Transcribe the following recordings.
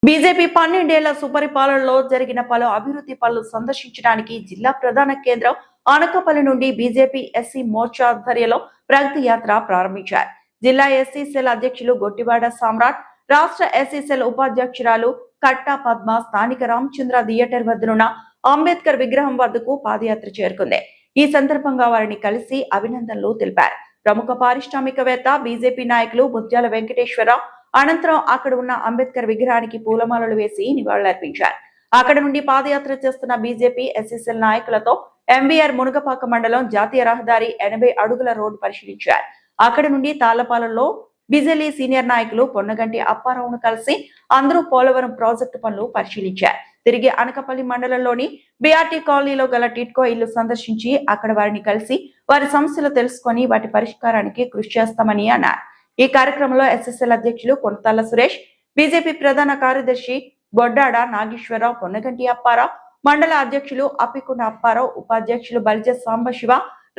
BJP 12 ఏళ్ల సుపరిపాలనలో జరిగిన పలు అభివృద్ధి పనులు సందర్శించడానికి జిల్లా ప్రధాన కేంద్రం అనకాపల్లి నుండి బీజేపీ ఎస్సీ మోర్చా ఆధ్వర్యంలో ప్రగతి యాత్ర ప్రారంభించారు. జిల్లా ఎస్సీ సెల్ అధ్యక్షులు గొట్టివాడ సామ్రాట్, రాష్ట్ర ఎస్సీ సెల్ ఉపాధ్యక్షురాలు కట్టా పద్మ స్థానిక రామచంద్ర థియేటర్ వద్దనున్న అంబేద్కర్ విగ్రహం వద్దకు పాదయాత్ర చేరుకుంది. ఈ సందర్భంగా వారిని కలిసి అభినందనలు తెలిపారు. ప్రముఖ పారిశ్రామికవేత్త బీజేపీ నాయకులు ముత్యాల వెంకటేశ్వరరావు అనంతరం అక్కడ ఉన్న అంబేద్కర్ విగ్రహానికి పూలమాలలు వేసి నివాళులర్పించారు. అక్కడ నుండి పాదయాత్ర చేస్తున్న బీజేపీ ఎస్ఎస్ఎల్ నాయకులతో ఎంవీఆర్ మునగపాక మండలం జాతీయ రహదారి 80 అడుగుల రోడ్డు పరిశీలించారు. అక్కడ నుండి తాళ్లపాలెంలో బిజెలి సీనియర్ నాయకులు పొన్నగంటి అప్పారావును కలిసి అందరూ పోలవరం ప్రాజెక్టు పనులు పరిశీలించారు. తిరిగి అనకాపల్లి మండలంలోని బీఆర్టీ కాలనీలో గల టిట్కో ఇల్లు సందర్శించి అక్కడ వారిని కలిసి వారి సమస్యలు తెలుసుకొని వాటి పరిష్కారానికి కృషి చేస్తామని అన్నారు. ఈ కార్యక్రమంలో ఎస్ఎస్ఎల్ అధ్యక్షులు కొనతాళ్ల సురేష్, బీజేపీ ప్రధాన కార్యదర్శి బొడ్డాడ నాగేశ్వరరావు, పొన్నగంటి అప్పారావు, మండల అధ్యక్షులు అప్పికొండ అప్పారావు, ఉపాధ్యక్షులు బలిజ సాంబశివ,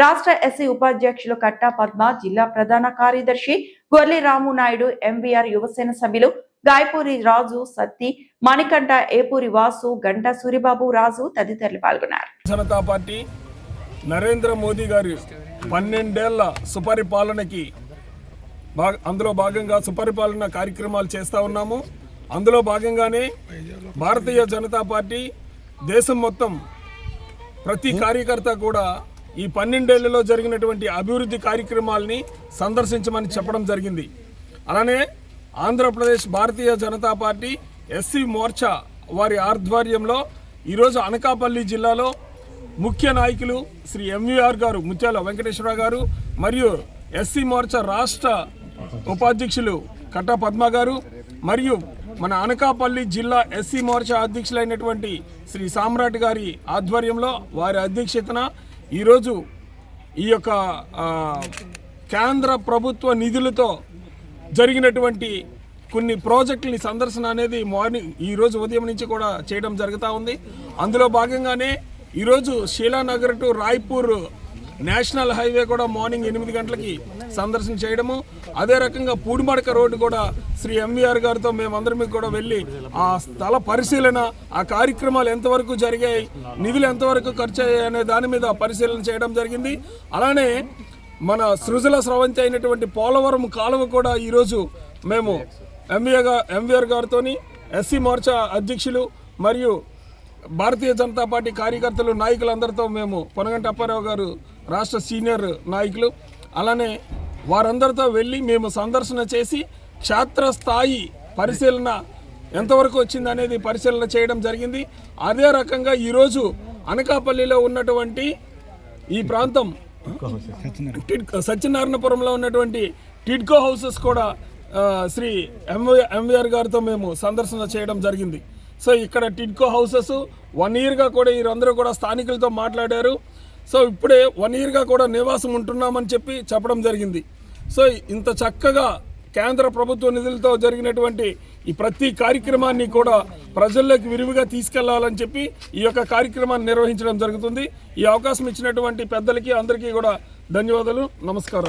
రాష్ట్ర ఎస్సీ ఉపాధ్యక్షులు కట్టా పద్మ, జిల్లా ప్రధాన కార్యదర్శి గొర్లి రాము నాయుడు, ఎంవీఆర్ యువసేన సభ్యులు గాయపూరి రాజు, సత్తి, మణికంఠ, ఏపూరి వాసు, గంట సూరిబాబు, రాజు తదితరులు పాల్గొన్నారు. జనతా పార్టీ నరేంద్ర మోదీ గారి 12 ఏళ్ల సుపరిపాలనకి అందులో భాగంగా సుపరిపాలన కార్యక్రమాలు చేస్తూ ఉన్నాము. అందులో భాగంగానే భారతీయ జనతా పార్టీ దేశం మొత్తం ప్రతి కార్యకర్త కూడా ఈ 12 ఏళ్లలో జరిగినటువంటి అభివృద్ధి కార్యక్రమాలని సందర్శించమని చెప్పడం జరిగింది. అలానే ఆంధ్రప్రదేశ్ భారతీయ జనతా పార్టీ ఎస్సీ మోర్చా వారి ఆధ్వర్యంలో ఈరోజు అనకాపల్లి జిల్లాలో ముఖ్య నాయకులు శ్రీ ఎంవీఆర్ గారు, ముత్యాల వెంకటేశ్వర గారు, మరియు ఎస్సీ మోర్చా రాష్ట్ర ఉపాధ్యక్షులు కట్టా పద్మ గారు, మరియు మన అనకాపల్లి జిల్లా ఎస్సీ మోర్చా అధ్యక్షులైనటువంటి శ్రీ సామ్రాట్ గారి ఆధ్వర్యంలో వారి అధ్యక్షతన ఈరోజు ఈ యొక్క కేంద్ర ప్రభుత్వ నిధులతో జరిగినటువంటి కొన్ని ప్రాజెక్టులని సందర్శన అనేది ఈరోజు ఉదయం నుంచి కూడా చేయడం జరుగుతూ ఉంది. అందులో భాగంగానే ఈరోజు Sheela Nagar to Raipur national highway కూడా మార్నింగ్ 8 గంటలకి సందర్శన చేయడము, అదే రకంగా పూడిమడక రోడ్డు కూడా శ్రీ ఎంవీఆర్ గారితో మేమందరం కూడా వెళ్ళి ఆ స్థల పరిశీలన, ఆ కార్యక్రమాలు ఎంతవరకు జరిగాయి, నిధులు ఎంతవరకు ఖర్చు అయ్యాయి అనే దాని మీద పరిశీలన చేయడం జరిగింది. అలానే మన సృజల స్రవంతి అయినటువంటి పోలవరం కాలువ కూడా ఈరోజు మేము ఎంవీఆర్ గారితో ఎస్సీ మోర్చా అధ్యక్షులు మరియు భారతీయ జనతా పార్టీ కార్యకర్తలు నాయకులందరితో మేము పొన్నగంటి అప్పారావు గారు రాష్ట్ర సీనియర్ నాయకులు, అలానే వారందరితో వెళ్ళి మేము సందర్శన చేసి క్షేత్రస్థాయి పరిశీలన ఎంతవరకు వచ్చింది అనేది పరిశీలన చేయడం జరిగింది. అదే రకంగా ఈరోజు అనకాపల్లిలో ఉన్నటువంటి ఈ ప్రాంతం సత్యనారాయణపురంలో ఉన్నటువంటి టిడ్కో హౌసెస్ కూడా శ్రీ ఎంవీఆర్ గారితో మేము సందర్శన చేయడం జరిగింది. సో ఇక్కడ టిడ్కో హౌసెస్ 1 ఇయర్గా కూడా వీరందరూ కూడా స్థానికులతో మాట్లాడారు. సో ఇప్పుడే 1 ఇయర్గా కూడా నివాసం ఉంటున్నామని చెప్పడం జరిగింది. సో ఇంత చక్కగా కేంద్ర ప్రభుత్వ నిధులతో జరిగినటువంటి ఈ ప్రతి కార్యక్రమాన్ని కూడా ప్రజల్లోకి విరివిగా తీసుకెళ్లాలని చెప్పి ఈ యొక్క కార్యక్రమాన్ని నిర్వహించడం జరుగుతుంది. ఈ అవకాశం ఇచ్చినటువంటి పెద్దలకి అందరికీ కూడా ధన్యవాదాలు, నమస్కారాలు.